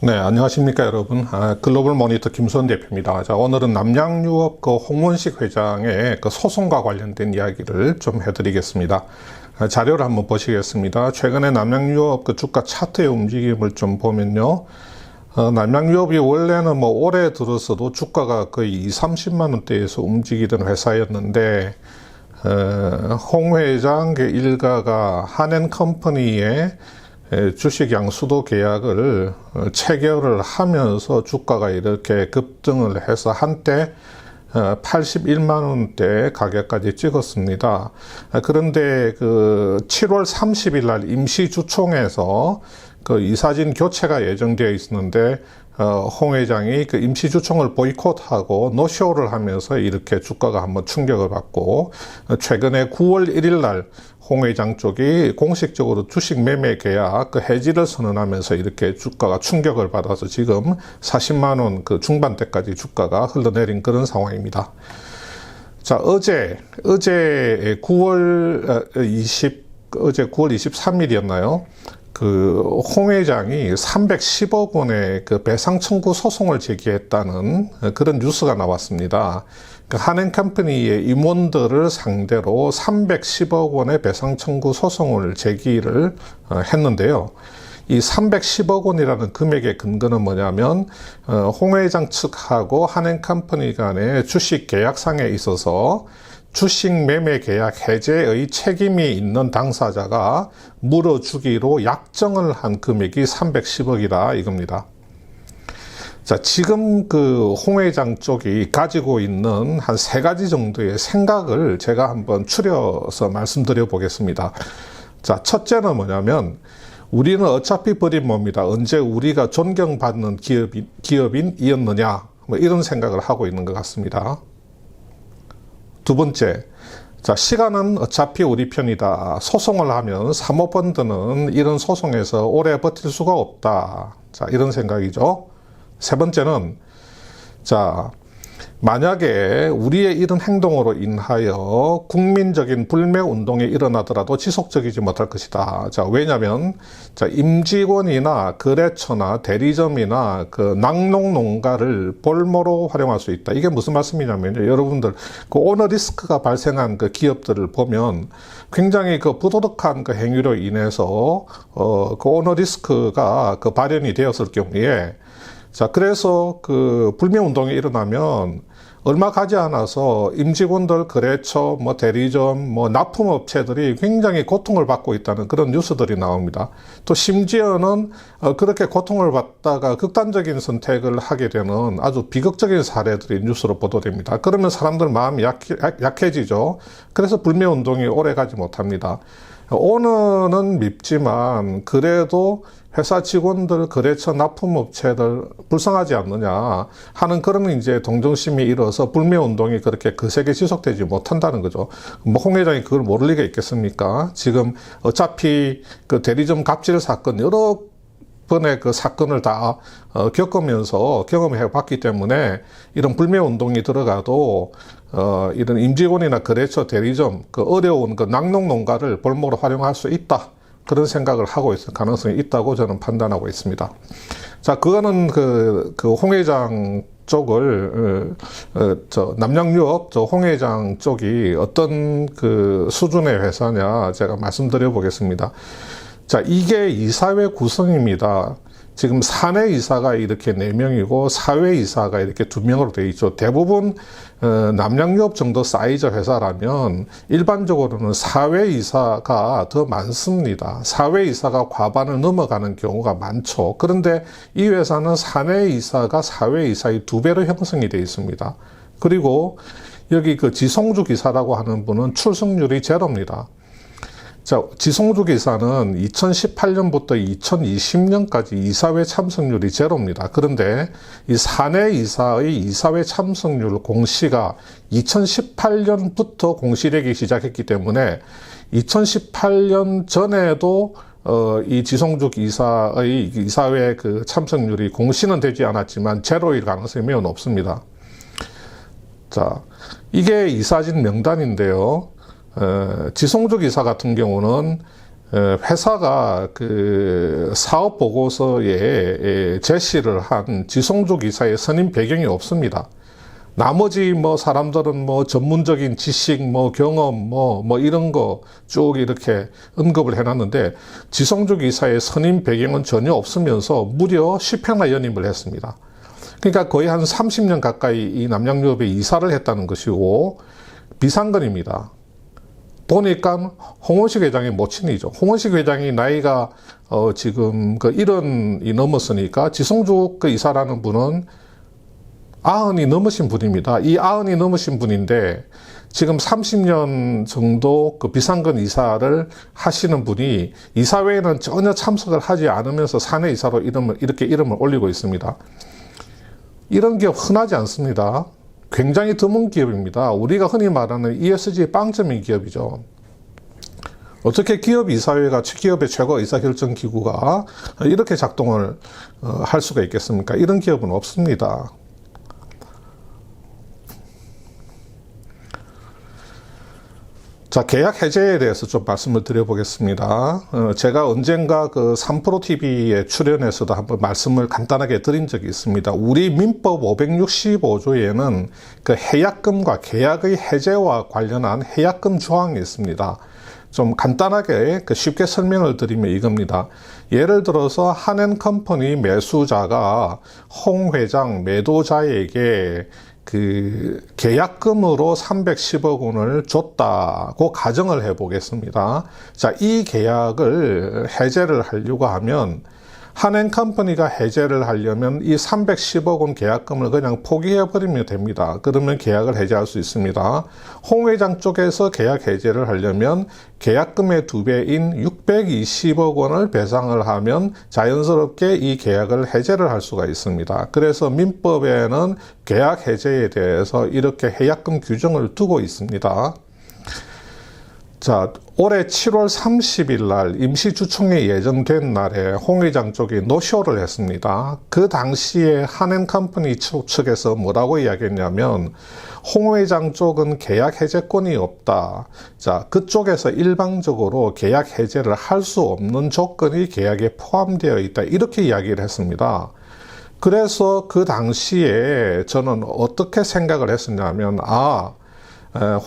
네, 안녕하십니까, 여러분. 글로벌 모니터 김수원 대표입니다. 자, 오늘은 남양유업 홍원식 회장의 소송과 관련된 이야기를 좀 해드리겠습니다. 자료를 한번 보시겠습니다. 최근에 남양유업 주가 차트의 움직임을 좀 보면요. 남양유업이 원래는 올해 들어서도 주가가 거의 30만 원대에서 움직이던 회사였는데, 홍 회장 일가가 한엔컴퍼니의 주식 양수도 계약을 체결을 하면서 주가가 이렇게 급등을 해서 한때 81만 원대 가격까지 찍었습니다. 그런데 7월 30일 날 임시주총에서 이사진 교체가 예정되어 있었는데 홍 회장이 임시주총을 보이콧하고 노쇼를 하면서 이렇게 주가가 한번 충격을 받고, 최근에 9월 1일 날 홍 회장 쪽이 공식적으로 주식 매매 계약 해지를 선언하면서 이렇게 주가가 충격을 받아서 지금 40만 원 중반대까지 주가가 흘러내린 그런 상황입니다. 자, 어제 9월 23일이었나요? 홍 회장이 310억 원의 배상 청구 소송을 제기했다는 그런 뉴스가 나왔습니다. 한엔컴퍼니의 임원들을 상대로 310억 원의 배상 청구 소송을 제기를 했는데요. 이 310억 원이라는 금액의 근거는 뭐냐면, 홍 회장 측하고 한엔컴퍼니 간의 주식 계약상에 있어서 주식 매매 계약 해제의 책임이 있는 당사자가 물어주기로 약정을 한 금액이 310억이다 이겁니다. 자, 지금 홍 회장 쪽이 가지고 있는 한 3가지 정도의 생각을 제가 한번 추려서 말씀드려 보겠습니다. 자, 첫째는 뭐냐면, 우리는 어차피 버린 몸이다. 언제 우리가 존경받는 기업인이었느냐. 이런 생각을 하고 있는 것 같습니다. 두 번째, 자, 시간은 어차피 우리 편이다. 소송을 하면 사모펀드는 이런 소송에서 오래 버틸 수가 없다. 자, 이런 생각이죠. 세 번째는, 자, 만약에 우리의 이런 행동으로 인하여 국민적인 불매운동이 일어나더라도 지속적이지 못할 것이다. 자, 왜냐면, 자, 임직원이나 거래처나 대리점이나 낙농농가를 볼모로 활용할 수 있다. 이게 무슨 말씀이냐면요. 여러분들, 오너 리스크가 발생한 기업들을 보면 굉장히 부도덕한 행위로 인해서, 오너 리스크가 발현이 되었을 경우에, 자, 그래서 불매운동이 일어나면 얼마 가지 않아서 임직원들, 거래처, 대리점, 납품업체들이 굉장히 고통을 받고 있다는 그런 뉴스들이 나옵니다. 또 심지어는 그렇게 고통을 받다가 극단적인 선택을 하게 되는 아주 비극적인 사례들이 뉴스로 보도됩니다. 그러면 사람들 마음이 약해지죠. 그래서 불매운동이 오래 가지 못합니다. 오너는 밉지만 그래도 회사 직원들, 거래처, 납품업체들 불쌍하지 않느냐 하는 그런 이제 동정심이 일어서 불매운동이 그렇게 거세게 지속되지 못한다는 거죠. 홍 회장이 그걸 모를 리가 있겠습니까? 지금 어차피 대리점 갑질 사건 여러 번의 사건을 다 겪으면서 경험해 봤기 때문에 이런 불매운동이 들어가도 이런 임직원이나 거래처, 대리점 어려운 낙농농가를 볼모로 활용할 수 있다. 그런 생각을 하고 있을 가능성이 있다고 저는 판단하고 있습니다. 자, 그거는 홍 회장 쪽을, 남양유업 홍 회장 쪽이 어떤 수준의 회사냐 제가 말씀드려 보겠습니다. 자, 이게 이사회 구성입니다. 지금 사내이사가 이렇게 4명이고 사회이사가 이렇게 2명으로 되어 있죠. 대부분 남양유업 정도 사이즈 회사라면 일반적으로는 사회이사가 더 많습니다. 사회이사가 과반을 넘어가는 경우가 많죠. 그런데 이 회사는 사내이사가 사회이사의 2배로 형성이 되어 있습니다. 그리고 여기 지송주 기사라고 하는 분은 출석률이 제로입니다. 자, 지송주 기사는 2018년부터 2020년까지 이사회 참석률이 제로입니다. 그런데 이 사내이사의 이사회 참석률 공시가 2018년부터 공시되기 시작했기 때문에 2018년 전에도 이 지송주 기사의 이사회 참석률이 공시는 되지 않았지만 제로일 가능성이 매우 높습니다. 자, 이게 이사진 명단인데요. 지송주 기사 같은 경우는 회사가 그 사업 보고서에 제시를 한 지성조 이사의 선임 배경이 없습니다. 나머지 뭐 사람들은 뭐 전문적인 지식, 뭐 경험, 뭐 이런 거 쭉 이렇게 언급을 해놨는데 지성조 이사의 선임 배경은 전혀 없으면서 무려 10회나 연임을 했습니다. 그러니까 거의 한 30년 가까이 이 남양유업에 이사를 했다는 것이고 비상근입니다. 보니까 홍원식 회장의 모친이죠. 홍원식 회장이 나이가 지금 그 70이 넘었으니까 지성조 그 이사라는 분은 90이 넘으신 분입니다. 이 90이 넘으신 분인데 지금 30년 정도 그 비상근 이사를 하시는 분이 이사회에는 전혀 참석을 하지 않으면서 사내 이사로 이렇게 이름을 올리고 있습니다. 이런 기업 흔하지 않습니다. 굉장히 드문 기업입니다. 우리가 흔히 말하는 ESG 빵점인 기업이죠. 어떻게 기업 이사회가 기업의 최고 의사결정기구가 이렇게 작동을 할 수가 있겠습니까? 이런 기업은 없습니다. 자, 계약 해제에 대해서 좀 말씀을 드려보겠습니다. 제가 언젠가 그 3프로TV에 출연해서도 한번 말씀을 간단하게 드린 적이 있습니다. 우리 민법 565조에는 그 해약금과 계약의 해제와 관련한 해약금 조항이 있습니다. 좀 간단하게 쉽게 설명을 드리면 이겁니다. 예를 들어서 한엔컴퍼니 매수자가 홍 회장 매도자에게 그 계약금으로 310억 원을 줬다고 가정을 해 보겠습니다. 자, 이 계약을 해제를 하려고 하면 한엔컴퍼니가 해제를 하려면 이 310억 원 계약금을 그냥 포기해 버리면 됩니다. 그러면 계약을 해제할 수 있습니다. 홍 회장 쪽에서 계약 해제를 하려면 계약금의 2배인 620억 원을 배상을 하면 자연스럽게 이 계약을 해제를 할 수가 있습니다. 그래서 민법에는 계약 해제에 대해서 이렇게 해약금 규정을 두고 있습니다. 자, 올해 7월 30일 날 임시주총회 예정된 날에 홍 회장 쪽이 노쇼를 했습니다. 그 당시에 한엔컴퍼니 측에서 뭐라고 이야기했냐면 홍 회장 쪽은 계약 해제권이 없다. 자, 그쪽에서 일방적으로 계약 해제를 할 수 없는 조건이 계약에 포함되어 있다. 이렇게 이야기를 했습니다. 그래서 그 당시에 저는 어떻게 생각을 했었냐면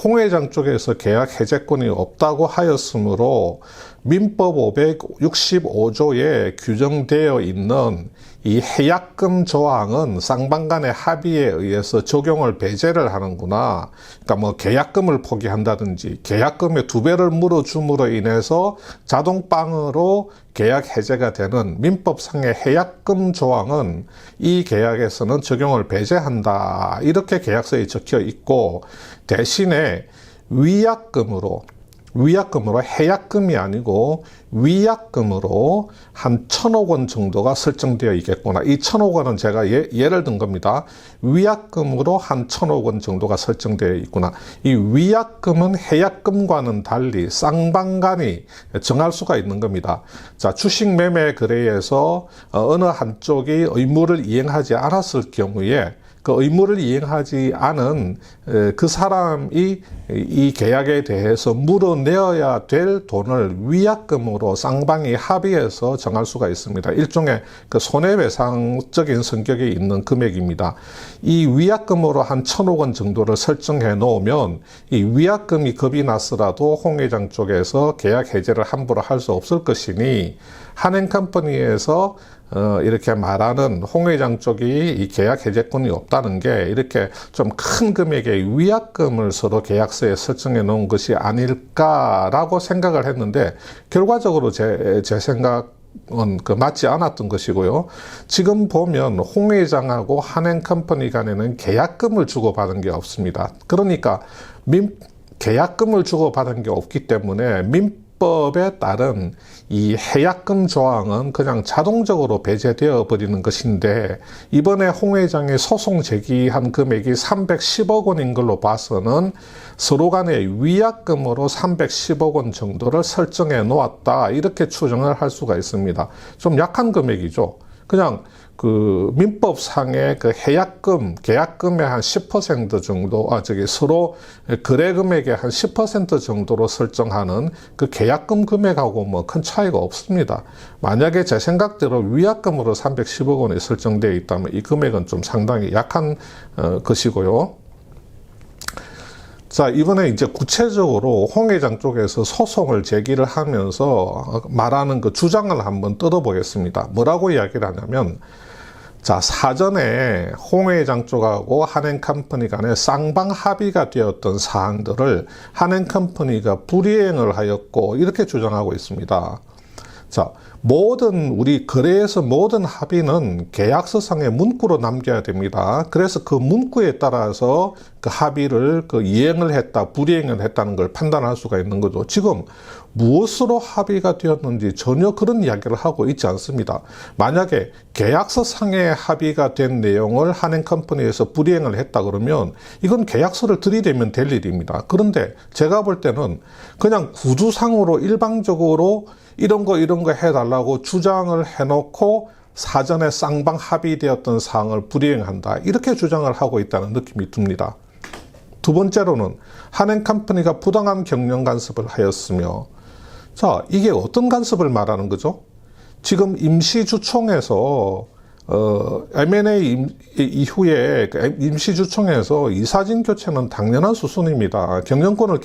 홍 회장 쪽에서 계약 해제권이 없다고 하였으므로 민법 565조에 규정되어 있는 이 해약금 조항은 쌍방 간의 합의에 의해서 적용을 배제를 하는구나. 그러니까 뭐 계약금을 포기한다든지 계약금의 2배를 물어줌으로 인해서 자동빵으로 계약 해제가 되는 민법상의 해약금 조항은 이 계약에서는 적용을 배제한다. 이렇게 계약서에 적혀 있고 대신에 위약금으로 해약금이 아니고 위약금으로 한 1,000억 원 정도가 설정되어 있겠구나. 이 1,000억 원은 제가 예를 든 겁니다. 위약금으로 한 1,000억 원 정도가 설정되어 있구나. 이 위약금은 해약금과는 달리 쌍방간이 정할 수가 있는 겁니다. 자, 주식 매매 거래에서 어느 한쪽이 의무를 이행하지 않았을 경우에 그 의무를 이행하지 않은 그 사람이 이 계약에 대해서 물어내어야 될 돈을 위약금으로 쌍방이 합의해서 정할 수가 있습니다. 일종의 그 손해배상적인 성격이 있는 금액입니다. 이 위약금으로 한 1,000억 원 정도를 설정해 놓으면 이 위약금이 겁이 났으라도 홍 회장 쪽에서 계약 해제를 함부로 할 수 없을 것이니 한엔컴퍼니에서 이렇게 말하는 홍 회장 쪽이 이 계약 해제권이 없다는 게 이렇게 좀 큰 금액의 위약금을 서로 계약서에 설정해 놓은 것이 아닐까라고 생각을 했는데 결과적으로 제 생각은 맞지 않았던 것이고요. 지금 보면 홍 회장하고 한엔컴퍼니 간에는 계약금을 주고받은 게 없습니다. 그러니까 계약금을 주고받은 게 없기 때문에 민법에 따른 이 해약금 조항은 그냥 자동적으로 배제되어 버리는 것인데 이번에 홍 회장이 소송 제기한 금액이 310억 원인 걸로 봐서는 서로 간에 위약금으로 310억 원 정도를 설정해 놓았다. 이렇게 추정을 할 수가 있습니다. 좀 약한 금액이죠. 그냥 그 민법상의 그 계약금의 한 10% 정도, 서로 거래 금액의 한 10% 정도로 설정하는 그 계약금 금액하고 뭐 큰 차이가 없습니다. 만약에 제 생각대로 위약금으로 310억 원이 설정되어 있다면 이 금액은 좀 상당히 약한 것이고요. 자, 이번에 이제 구체적으로 홍 회장 쪽에서 소송을 제기를 하면서 말하는 그 주장을 한번 뜯어보겠습니다. 뭐라고 이야기를 하냐면, 자, 사전에 홍 회장 쪽하고 한행컴퍼니 간에 쌍방 합의가 되었던 사항들을 한행컴퍼니가 불이행을 하였고, 이렇게 주장하고 있습니다. 자, 우리 거래에서 모든 합의는 계약서상의 문구로 남겨야 됩니다. 그래서 그 문구에 따라서 그 합의를 이행을 했다, 불이행을 했다는 걸 판단할 수가 있는 거죠. 지금 무엇으로 합의가 되었는지 전혀 그런 이야기를 하고 있지 않습니다. 만약에 계약서상의 합의가 된 내용을 한행컴퍼니에서 불이행을 했다 그러면 이건 계약서를 들이대면 될 일입니다. 그런데 제가 볼 때는 그냥 구두상으로 일방적으로 이런 거 해달라고 주장을 해놓고 사전에 쌍방 합의되었던 사항을 불이행한다, 이렇게 주장을 하고 있다는 느낌이 듭니다. 두 번째로는 한행컴퍼니가 부당한 경영 간섭을 하였으며, 자, 이게 어떤 간섭을 말하는 거죠? 지금 임시주총에서 M&A 이후에 임시주총에서 이사진 교체는 당연한 수순입니다. 경영권을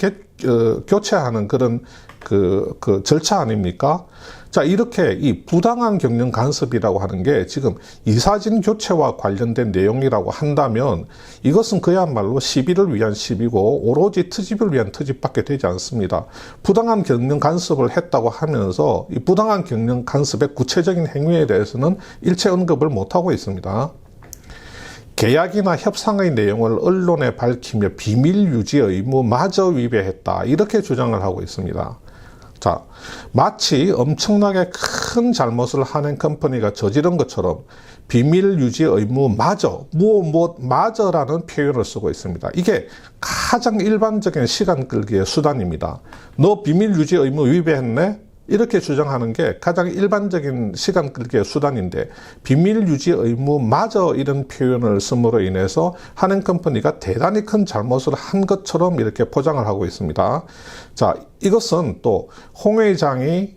교체하는 그런 그 절차 아닙니까? 자, 이렇게 이 부당한 경영 간섭이라고 하는 게 지금 이사진 교체와 관련된 내용이라고 한다면 이것은 그야말로 시비를 위한 시비고 오로지 트집을 위한 트집밖에 되지 않습니다. 부당한 경영 간섭을 했다고 하면서 이 부당한 경영 간섭의 구체적인 행위에 대해서는 일체 언급을 못하고 있습니다. 계약이나 협상의 내용을 언론에 밝히며 비밀 유지 의무마저 위배했다, 이렇게 주장을 하고 있습니다. 자, 마치 엄청나게 큰 잘못을 한행컴퍼니가 저지른 것처럼 비밀 유지 의무마저, 마저라는 표현을 쓰고 있습니다. 이게 가장 일반적인 시간 끌기의 수단입니다. 너 비밀 유지 의무 위배했네? 이렇게 주장하는 게 가장 일반적인 시간 끌기의 수단인데, 비밀 유지 의무마저 이런 표현을 씀으로 인해서 한행컴퍼니가 대단히 큰 잘못을 한 것처럼 이렇게 포장을 하고 있습니다. 자, 이것은 또 홍 회장이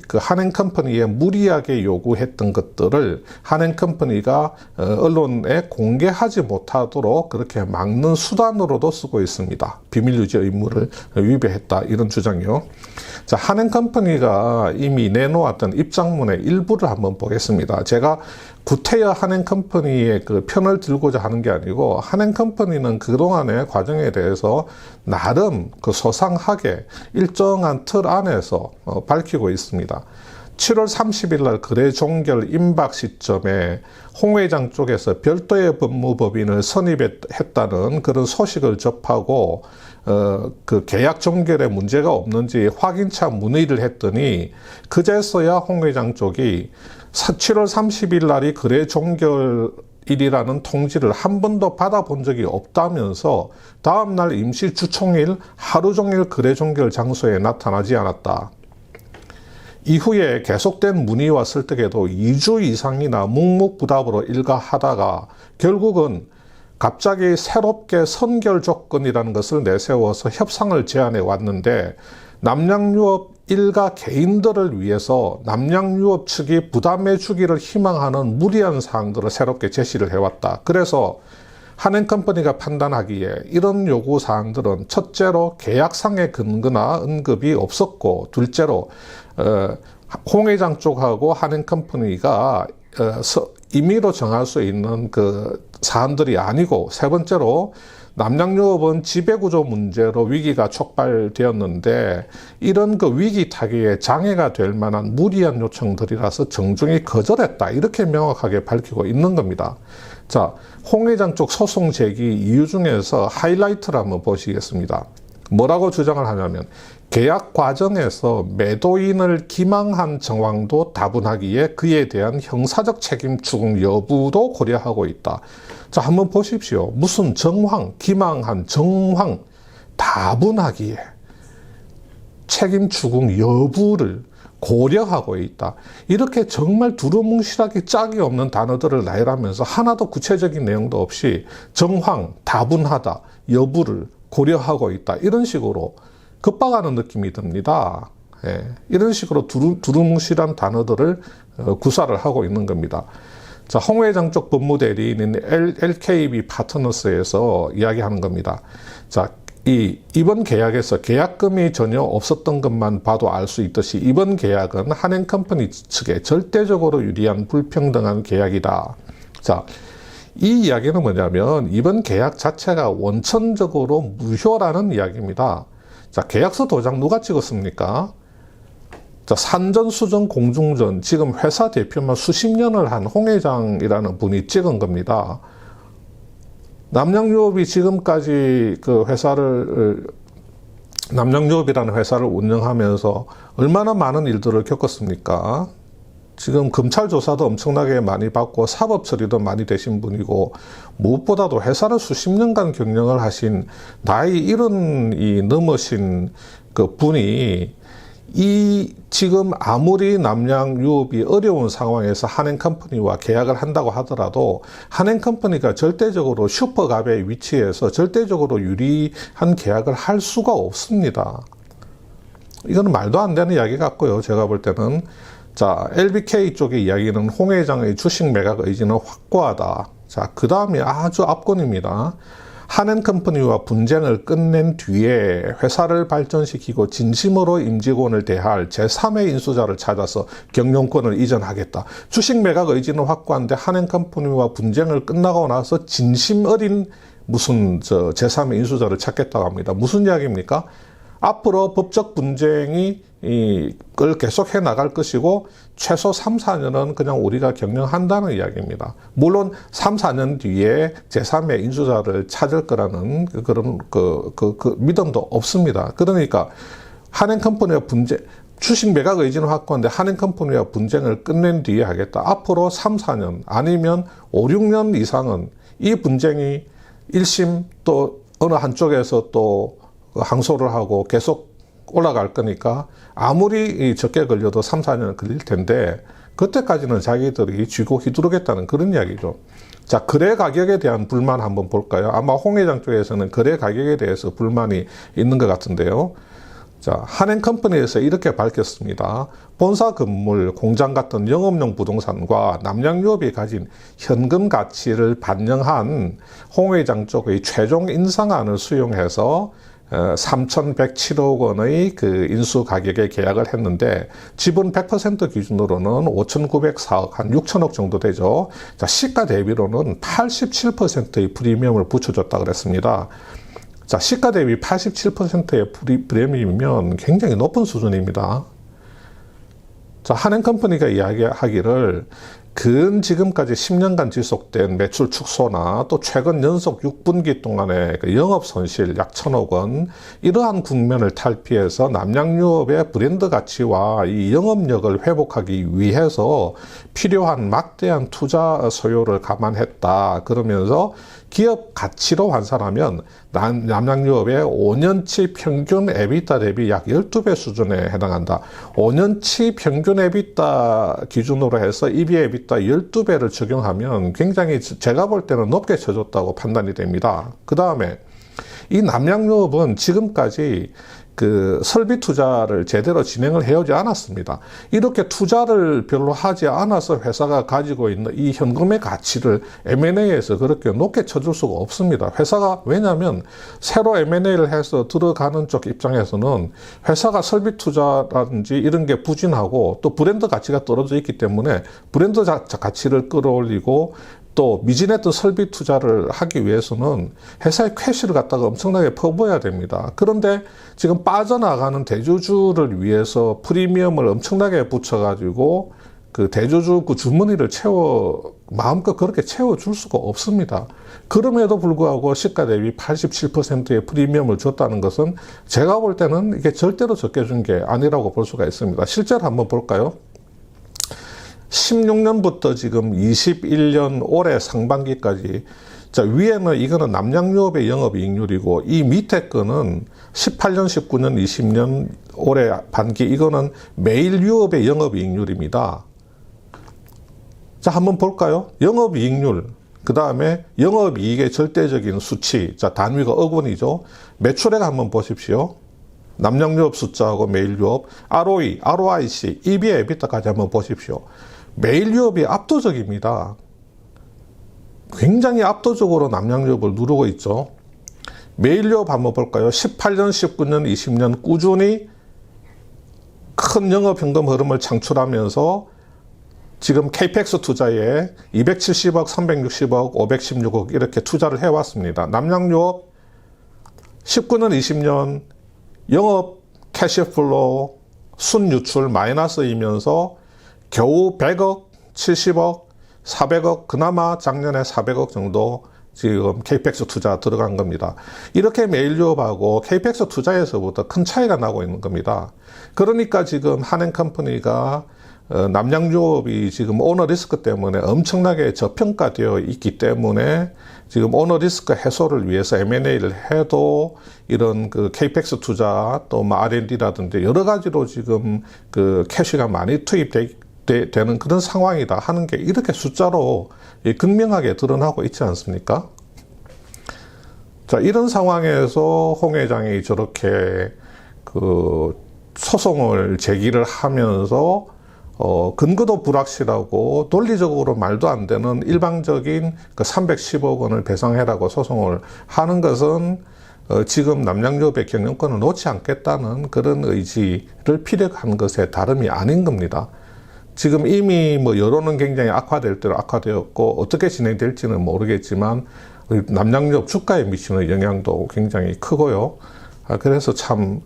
그 한행컴퍼니에 무리하게 요구했던 것들을 한행컴퍼니가 언론에 공개하지 못하도록 그렇게 막는 수단으로도 쓰고 있습니다. 비밀유지 의무를 위배했다, 이런 주장이요. 자, 한행컴퍼니가 이미 내놓았던 입장문의 일부를 한번 보겠습니다. 제가 구태여 한행컴퍼니의 그 편을 들고자 하는 게 아니고, 한행컴퍼니는 그동안의 과정에 대해서 나름 그 소상하게 일정한 틀 안에서 밝히고 있습니다. 7월 30일 날 거래 종결 임박 시점에 홍 회장 쪽에서 별도의 법무법인을 선임했다는 그런 소식을 접하고 그 계약 종결에 문제가 없는지 확인차 문의를 했더니 그제서야 홍 회장 쪽이 7월 30일 날이 거래 종결일이라는 통지를 한 번도 받아본 적이 없다면서 다음날 임시주총일 하루 종일 거래 종결 장소에 나타나지 않았다. 이후에 계속된 문의와 설득에도 2주 이상이나 묵묵부답으로 일가하다가 결국은 갑자기 새롭게 선결 조건이라는 것을 내세워서 협상을 제안해 왔는데, 남양유업 일가 개인들을 위해서 남양유업 측이 부담해 주기를 희망하는 무리한 사항들을 새롭게 제시를 해왔다. 그래서 한행컴퍼니가 판단하기에 이런 요구사항들은 첫째로 계약상의 근거나 언급이 없었고, 둘째로 홍 회장 쪽하고 한행컴퍼니가 임의로 정할 수 있는 그 사안들이 아니고, 세 번째로 남양유업은 지배구조 문제로 위기가 촉발되었는데 이런 그 위기 타개에 장애가 될 만한 무리한 요청들이라서 정중히 거절했다, 이렇게 명확하게 밝히고 있는 겁니다. 자, 홍 회장 쪽 소송 제기 이유 중에서 하이라이트를 한번 보시겠습니다. 뭐라고 주장을 하냐면, 계약 과정에서 매도인을 기망한 정황도 다분하기에 그에 대한 형사적 책임 추궁 여부도 고려하고 있다. 자, 한번 보십시오. 무슨 정황, 기망한 정황, 다분하기에 책임 추궁 여부를 고려하고 있다. 이렇게 정말 두루뭉실하게 짝이 없는 단어들을 나열하면서 하나도 구체적인 내용도 없이 정황, 다분하다, 여부를 고려하고 있다. 이런 식으로 급박하는 느낌이 듭니다. 예, 이런 식으로 두루뭉실한 단어들을 구사를 하고 있는 겁니다. 자, 홍 회장 쪽 법무대리인인 LKB 파트너스에서 이야기하는 겁니다. 자, 이번 계약에서 계약금이 전혀 없었던 것만 봐도 알 수 있듯이 이번 계약은 한행컴퍼니 측에 절대적으로 유리한 불평등한 계약이다. 자, 이 이야기는 뭐냐면 이번 계약 자체가 원천적으로 무효라는 이야기입니다. 자, 계약서 도장 누가 찍었습니까? 자, 산전, 수전, 공중전, 지금 회사 대표만 수십 년을 한 홍 회장이라는 분이 찍은 겁니다. 남양유업이 지금까지 그 회사를, 남양유업이라는 회사를 운영하면서 얼마나 많은 일들을 겪었습니까? 지금 검찰 조사도 엄청나게 많이 받고 사법 처리도 많이 되신 분이고, 무엇보다도 회사를 수십 년간 경영을 하신 나이 70이 넘으신 그 분이 지금 아무리 남양유업이 어려운 상황에서 한행컴퍼니와 계약을 한다고 하더라도 한행컴퍼니가 절대적으로 슈퍼갑의 위치에서 절대적으로 유리한 계약을 할 수가 없습니다. 이거는 말도 안 되는 이야기 같고요. 제가 볼 때는. 자, LBK 쪽의 이야기는 홍 회장의 주식 매각 의지는 확고하다. 자, 그 다음이 아주 압권입니다. 한행컴퍼니와 분쟁을 끝낸 뒤에 회사를 발전시키고 진심으로 임직원을 대할 제3의 인수자를 찾아서 경영권을 이전하겠다. 주식 매각 의지는 확고한데 한행컴퍼니와 분쟁을 끝나고 나서 진심 어린 무슨 제3의 인수자를 찾겠다고 합니다. 무슨 이야기입니까? 앞으로 법적 분쟁이 걸 계속해 나갈 것이고 최소 3, 4년은 그냥 우리가 경영한다는 이야기입니다. 물론 3, 4년 뒤에 제3의 인수자를 찾을 거라는 그런 믿음도 없습니다. 그러니까 한행컴퍼니와 주식 매각 의지는 확고한데 한행컴퍼니와 분쟁을 끝낸 뒤에 하겠다. 앞으로 3, 4년 아니면 5, 6년 이상은 이 분쟁이 1심 또 어느 한쪽에서 또 항소를 하고 계속 올라갈 거니까 아무리 적게 걸려도 3, 4년 걸릴 텐데 그때까지는 자기들이 쥐고 휘두르겠다는 그런 이야기죠. 자, 거래 가격에 대한 불만 한번 볼까요? 아마 홍 회장 쪽에서는 거래 가격에 대해서 불만이 있는 것 같은데요. 자, 한행컴퍼니에서 이렇게 밝혔습니다. 본사 건물, 공장 같은 영업용 부동산과 남양유업이 가진 현금 가치를 반영한 홍 회장 쪽의 최종 인상안을 수용해서 3,107억 원의 그 인수 가격에 계약을 했는데 지분 100% 기준으로는 5,904억, 한 6천억 정도 되죠. 자, 시가 대비로는 87%의 프리미엄을 붙여줬다 그랬습니다. 자, 시가 대비 87%의 프리미엄이면 굉장히 높은 수준입니다. 자, 한행컴퍼니가 이야기하기를 지금까지 10년간 지속된 매출 축소나 또 최근 연속 6분기 동안의 그 영업 손실 약 1,000억 원, 이러한 국면을 탈피해서 남양유업의 브랜드 가치와 이 영업력을 회복하기 위해서 필요한 막대한 투자 소요를 감안했다. 그러면서 기업 가치로 환산하면 남양유업의 5년치 평균 EBITDA 대비 약 12배 수준에 해당한다. 5년치 평균 EBITDA 기준으로 해서 EV/EBITDA 12배를 적용하면 굉장히 제가 볼 때는 높게 쳐줬다고 판단이 됩니다. 그 다음에 이 남양유업은 지금까지 그 설비 투자를 제대로 진행을 해오지 않았습니다. 이렇게 투자를 별로 하지 않아서 회사가 가지고 있는 이 현금의 가치를 M&A에서 그렇게 높게 쳐줄 수가 없습니다. 회사가, 왜냐하면 새로 M&A를 해서 들어가는 쪽 입장에서는 회사가 설비 투자라든지 이런 게 부진하고 또 브랜드 가치가 떨어져 있기 때문에 브랜드 가치를 끌어올리고 또 미진했던 설비 투자를 하기 위해서는 회사의 캐시를 갖다가 엄청나게 퍼부어야 됩니다. 그런데 지금 빠져나가는 대주주를 위해서 프리미엄을 엄청나게 붙여가지고 그 대주주 그 주머니를 마음껏 그렇게 채워줄 수가 없습니다. 그럼에도 불구하고 시가 대비 87%의 프리미엄을 줬다는 것은 제가 볼 때는 이게 절대로 적게 준 게 아니라고 볼 수가 있습니다. 실제로 한번 볼까요? 16년부터 지금 21년 올해 상반기까지, 자, 위에는 이거는 남양유업의 영업이익률이고, 이 밑에 거는 18년, 19년, 20년 올해 반기, 이거는 매일유업의 영업이익률입니다. 자, 한번 볼까요? 영업이익률, 그 다음에 영업이익의 절대적인 수치, 자, 단위가 억원이죠. 매출액 한번 보십시오. 남양유업 숫자하고 매일유업, ROE, ROIC, EBA, EBITDA까지 한번 보십시오. 매일유업이 압도적입니다. 굉장히 압도적으로 남양유업을 누르고 있죠. 매일유업 한번 볼까요? 18년, 19년, 20년 꾸준히 큰 영업현금 흐름을 창출하면서 지금 KPX 투자에 270억, 360억, 516억 이렇게 투자를 해왔습니다. 남양유업 19년, 20년 영업 캐시플로우 순유출 마이너스이면서 겨우 100억, 70억, 400억, 그나마 작년에 400억 정도 지금 KPX 투자 들어간 겁니다. 이렇게 매일유업하고 KPX 투자에서부터 큰 차이가 나고 있는 겁니다. 그러니까 지금 한행컴퍼니가 남양유업이 지금 오너리스크 때문에 엄청나게 저평가되어 있기 때문에 지금 오너리스크 해소를 위해서 M&A를 해도 이런 그 KPX 투자 또 뭐 R&D라든지 여러 가지로 지금 그 캐시가 많이 투입되는 그런 상황이다 하는 게 이렇게 숫자로 극명하게 드러나고 있지 않습니까? 자, 이런 상황에서 홍 회장이 저렇게 그 소송을 제기를 하면서 근거도 불확실하고 논리적으로 말도 안 되는 일방적인 그 310억 원을 배상해라고 소송을 하는 것은 지금 남양유업의 경영권을 놓지 않겠다는 그런 의지를 피력한 것에 다름이 아닌 겁니다. 지금 이미 뭐 여론은 굉장히 악화될 대로 악화되었고 어떻게 진행될지는 모르겠지만 남양유업 주가에 미치는 영향도 굉장히 크고요. 그래서 참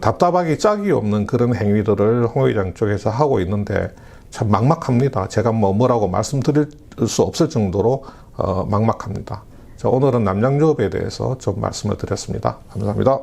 답답하기 짝이 없는 그런 행위들을 홍 회장 쪽에서 하고 있는데 참 막막합니다. 제가 뭐라고 말씀드릴 수 없을 정도로 막막합니다. 자, 오늘은 남양유업에 대해서 좀 말씀을 드렸습니다. 감사합니다.